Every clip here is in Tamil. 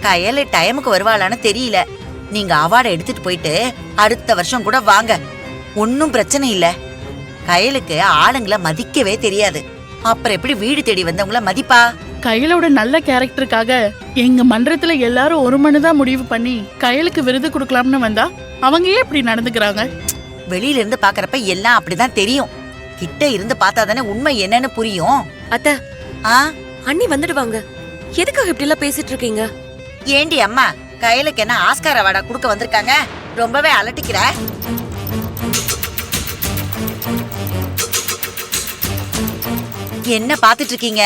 கையில டைமுக்கு வருவாளான்னு தெரியல. நீங்க அவார்டை எடுத்துட்டு போயிட்டு அடுத்த வருஷம் கூட வாங்க, ஒன்னும் பிரச்சனை இல்ல. கையலுக்கு ஆளுங்களை மதிக்கவே தெரியாது, அப்புறம் எப்படி வீடு தேடி வந்தவங்கள மதிப்பா? கையலோட நல்ல கேரக்டருக்காக எங்க மன்றத்துல எல்லாரும் ஒரு மனுதான் முடிவு பண்ணி கையலுக்கு விருது கொடுக்கலாம்னு வந்தா அவங்க ஏன் இப்படி நடந்துக்கிறாங்க? வெளியில இருந்து பாக்குறப்ப எல்லாம் அப்படிதான் தெரியும், கிட்ட இருந்து பார்த்தாதானே உண்மை என்னன்னு புரியும். அத்தை, அண்ணி வந்துடுவாங்க, எதுக்காக இப்படி எல்லாம் பேசிட்டு இருக்கீங்க? ஏண்டி அம்மா, கையலுக்கு என்ன ஆஸ்கார் அவார்டா கொடுக்க வந்திருக்காங்க? ரொம்பவே அலட்டிக்கிற. என்ன பாத்துட்டு இருக்கீங்க?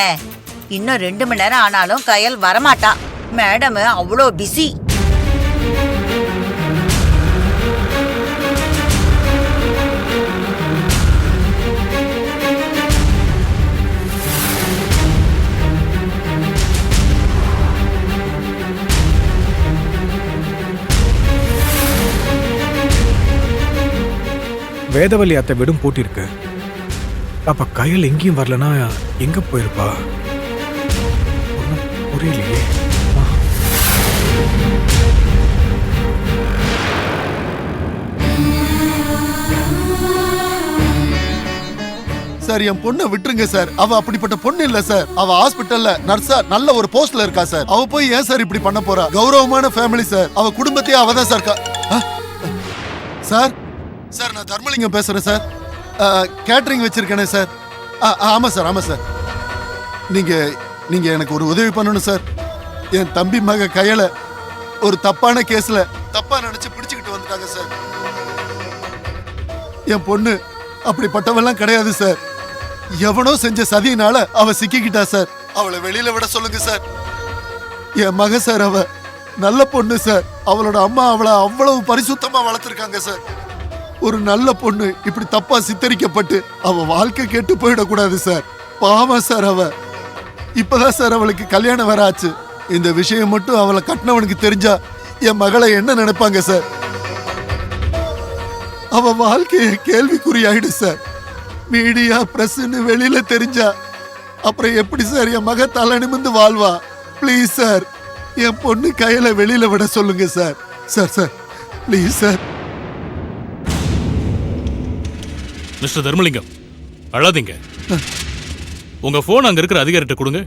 இன்னும் 2 மணி நேரம் ஆனாலும் கையல் வரமாட்டா. மேடம் அவ்வளோ பிஸி. வேதவல்லி அத்தை விடும் பூட்டிருக்கு. அப்ப கையில் எங்கேயும் வரலனா எங்க போயிருப்பா? புரியலையே. சார், என் பொண்ணை விட்டுருங்க சார். அவ அப்படிப்பட்ட பொண்ணு இல்ல சார். அவ ஹாஸ்பிட்டல்ல நர்ஸா நல்ல ஒரு போஸ்ட்ல இருக்கா சார். அவ போய் ஏன் சார் இப்படி பண்ண போறா? கௌரவமான ஃபேமிலி சார். அவ குடும்பத்தையே அவதான் சார். சார் சார், நான் தர்மலிங்கம் பேசுறேன் சார். கேட்டரிங் வச்சிருக்கேனே சார். ஆமா சார், ஆமா சார். நீங்க எனக்கு ஒரு உதவி பண்ணணும் சார். என் தம்பி மக கையில ஒரு தப்பான கேஸ்ல தப்பா நினைச்சு பிடிச்சுக்கிட்டு வந்துட்டாங்க சார். என் பொண்ணு அப்படிப்பட்டவெல்லாம் கிடையாது சார். எவனோ செஞ்ச சதியினால அவ சிக்கிக்கிட்டா சார். அவளை வெளியில விட சொல்லுங்க சார். என் மக சார், அவ நல்ல பொண்ணு சார். அவளோட அம்மா அவளை அவ்வளவு பரிசுத்தமா வளர்த்திருக்காங்க சார். ஒரு நல்ல பொண்ணு இப்படி தப்பா சித்தரிக்கப்பட்டு அவ வாழ்க்கை கெட்டு போயிடக்கூடாது சார். பாவம் சார். அவ இப்பதான் சார் அவளுக்கு கல்யாணம் வர ஆச்சு. இந்த விஷயம் மட்டும் அவளை கட்டினவனுக்கு தெரிஞ்சா என் மகளை என்ன நினைப்பாங்க சார்? அவ வாழ்க்கைய கேள்விக்குறியாயிடு சார். மீடியா பிரஸ்ன்னு வெளியில தெரிஞ்சா அப்புறம் எப்படி சார் என் மக தலை நிமிந்து வாழ்வா? பிளீஸ் சார், என் பொண்ணு கையில வெளியில விட சொல்லுங்க sir. Sir sir please sir. Mister Dharmalingam, அழாதீங்க. உங்க போன் அங்க இருக்கிற அதிகாரிட்ட கொடுங்க.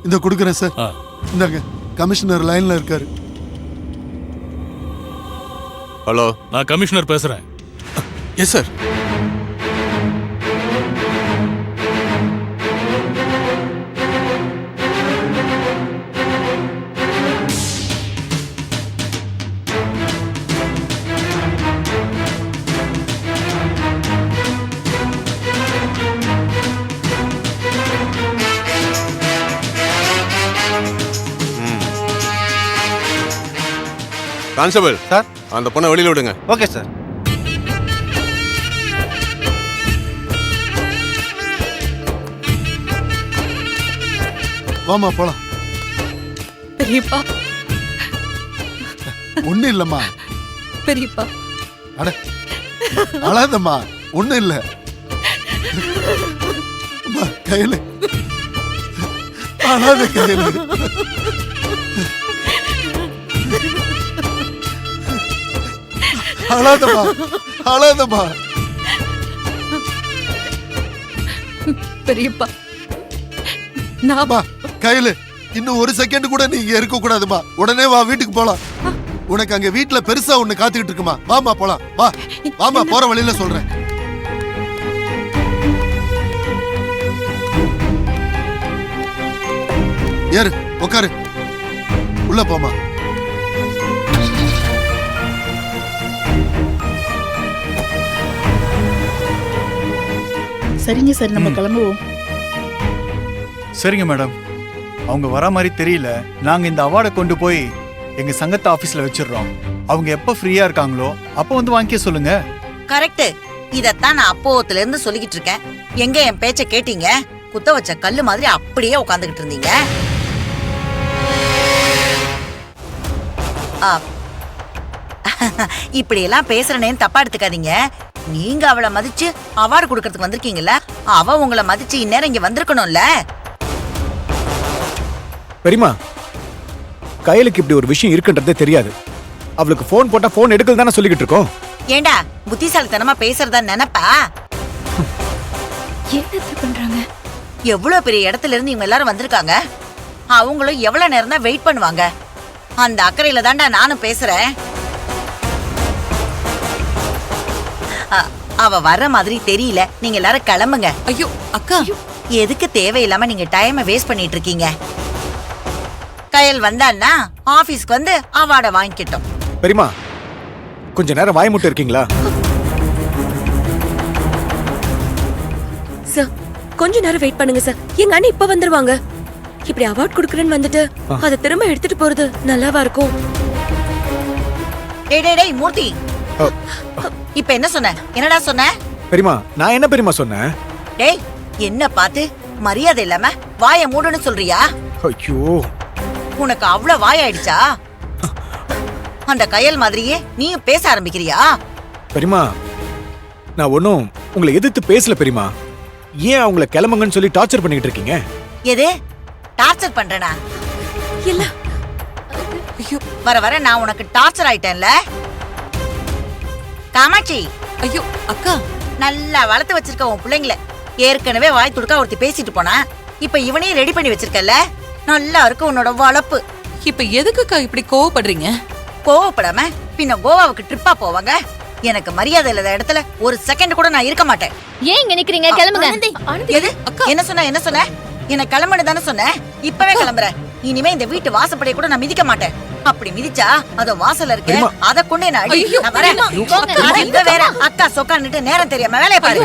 இந்த கொடுக்குறேன் சார். இந்தாங்க, கமிஷனர் லைன்ல இருக்காரு. ஹலோ, நான் கமிஷனர் பேசுறேன். Yes sir. கான்ஸ்டபிள் சார், அந்த பொண்ணை வெளியில விடுங்க. Okay sir. வாமா போலாம். பெரியப்பா. ஒண்ணு இல்லம்மா. பெரியப்பா. அட அழாதம்மா, ஒண்ணு இல்ல. கையில அழாத, கையில அழாதம்மா, அழாதம்மா. பெரியப்பா, கையில இன்னும் ஒரு செகண்ட் கூட நீங்க இருக்க கூடாதுமா. உடனே வா, வீட்டுக்கு போலாம். உனக்கு அங்க வீட்டுல பெருசா ஒண்ணு காத்துக்கிட்டு இருக்குமா. வாமா போலாம். வா வாமா, போற வழியில சொல்றேன். ஏறு, உட்காரு, உள்ள போமா. சரிங்க சார், நம்ம கிளம்புவோம். சரிங்க மேடம், அவங்க வர மாதிரி தெரியல. நாங்க இந்த அவார்டை கொண்டு போய் எங்க சங்கத்து ஆபீஸ்ல வச்சிடுறோம். அவங்க எப்ப ஃப்ரீயா இருக்காங்களோ அப்ப வந்து வாங்கிக்க சொல்லுங்க. கரெக்ட். இதத்தான் நான் அப்போத்துல இருந்து சொல்லிக்கிட்டு இருக்கேன். எங்க என் பேச்ச கேட்டீங்க? குத்த வச்ச கல்லு மாதிரி அப்படியே உட்காந்துக்கிட்டு இருந்தீங்க. இப்படி எல்லாம் பேசுறேன்னு தப்பா எடுத்துக்காதீங்க. நீங்க அவளை மதிச்சு அவார்டு கொடுக்கறதுக்கு வந்திருக்கீங்கல்ல, அவ உங்களை மதிச்சு இந்நேரம் இங்க வந்திருக்கணும்ல. பெரியமா, கையலுக்கு இப்படி ஒரு விஷயம் இருக்குன்றதே தெரியாது. அவளுக்கு ஃபோன் போட்டா ஃபோன் எடுக்கல தானே சொல்லிக்கிட்டு இருக்கோம். ஏண்டா புத்திசாலித்தனமா பேசுறதா நினைப்பா? என்ன பண்றாங்க? எவ்வளவு பெரிய இடத்துல இருந்து இவங்க எல்லாரும் வந்திருக்காங்க. அவங்களும் எவ்வளவு நேரம் தான் வெயிட் பண்ணுவாங்க? அந்த அக்கறையில தான்டா நானும் பேசுறேன். அவ வர்ற மாதிரி தெரியல. நீங்க எல்லாரும் கிளம்புங்க. ஐயோ அக்கா, எதுக்கு தேவையில்லாம நீங்க டைமை வேஸ்ட் பண்ணிட்டு இருக்கீங்க? கயல் வந்தான்னா ஆபீஸ்க்கு வந்து அவார்ட வாங்கிக்கிட்டோம். பெரியமா, கொஞ்ச நேரம் வாய் மூட்டு இருக்கீங்களா? சார் கொஞ்ச நேரம் வெயிட் பண்ணுங்க சார். எங்க அண்ணி இப்ப வந்துருவாங்க. இப்படி அவார்ட் குடுக்கறேன்னு வந்துட்டு அதை திரும்ப எடுத்துட்டு போறது நல்லாவா இருக்கும்? டேய் டேய் டேய் மூர்த்தி, இப்ப என்ன சொன்ன? என்னடா சொன்ன? பெரியமா, நான் என்ன பெரியமா சொன்னேன்? டேய், என்ன பார்த்து மரியாதை இல்லாம வாயை மூடுன்னு சொல்றியா? ஐயோ, உனக்கு அவ்வளவு வாய் ஆயிடுச்சா? அந்த கயல் மாதிரியே நீயும் பேச ஆரம்பிக்கிறியா? பெரியமா, நான் ஒன்னும் உங்களை எதிர்த்து பேசல பெரியமா. ஏன் அவங்கள கிளம்புங்கன்னு சொல்லி டார்ச்சர் பண்ணிட்டு இருக்கீங்க? எது டார்ச்சர் பண்றனா? இல்ல. ஐயோ வர வர நான் உனக்கு டார்ச்சர் ஆயிட்டேன்ல. காமாட்சி, ஐயோ அக்கா, நல்லா வளர்த்து வச்சிருக்க உன் பிள்ளைங்கள. ஏற்கனவே வாய் துடுக்கா ஒருத்தி பேசிட்டு போனா, இப்ப இவனையும் ரெடி பண்ணி வச்சிருக்கல. நல்லா இருக்கு உன்னோட வளர்ப்பு. இப்ப எதுக்குக்கா இப்படி கோவப்படுறீங்க? கோவப்படாம பின்ன கோவாவுக்கு ட்ரிப்பா போவாங்க. எனக்கு மரியாதை இல்லாத இடத்துல ஒரு செகண்ட் கூட நான் இருக்க மாட்டேன். ஏன் இங்க நிக்கிறீங்க? கிளம்புங்க. எது? என்ன சொன்ன? என்ன சொன்ன? என்ன கிளம்புன்னு தானே சொன்னேன். இப்பவே கிளம்புறேன். இனிமே இந்த வீட்டு வாசப்படியை கூட நான் மிதிக்க மாட்டேன். அப்படி மிதிச்சா அது வாசல்ல இருக்கு, அத கொண்டே நான் அடி. நான் வரேன். அட, இங்க வேற அக்கா சொக்கான்னுட்டு நேரம் தெரியாம வேலைய பாரு.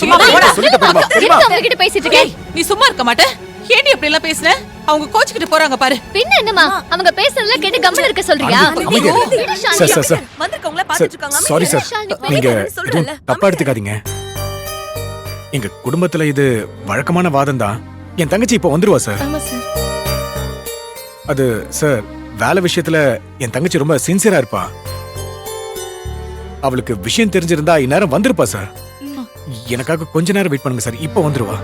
சும்மா போடா. சொல்லிட்ட பெரியமா. பெரியமா, எதுக்கு அவங்க கிட்ட பேசிட்டு இருக்கேன்? நீ சும்மா இருக்க மாட்டே? ஏன் இப்படி எல்லாம் பேசுன? அவங்க கோச்சுக்கிட்டு போறாங்க பாரு. பின்ன என்னமா? அவங்க பேசுறதுல கேட்டு கம்முனு இருக்க சொல்றியா? அமைதி. விடு ஷாலினி. சார் சார் சார் வந்திருக்கவங்கள பாத்துட்டு இருக்காங்க. சாரி சார், நீங்க சொல்றேன்ல. எதுவும் தப்பா எடுத்துக்காதீங்க. எங்க குடும்பத்துல இது வழக்கமான வாதம் தான். என் தங்கச்சி இப்ப வந்துருவா சார். ஆமா சார். அது சார், வேலை விஷயத்துல என் தங்கச்சி ரொம்ப சின்சியரா இருப்பா. அவளுக்கு விஷயம் தெரிஞ்சிருந்தா இந்நேரம் வந்திருப்பா சார். எனக்காக கொஞ்ச நேரம் வெயிட் பண்ணுங்க சார். இப்ப வந்துருவா.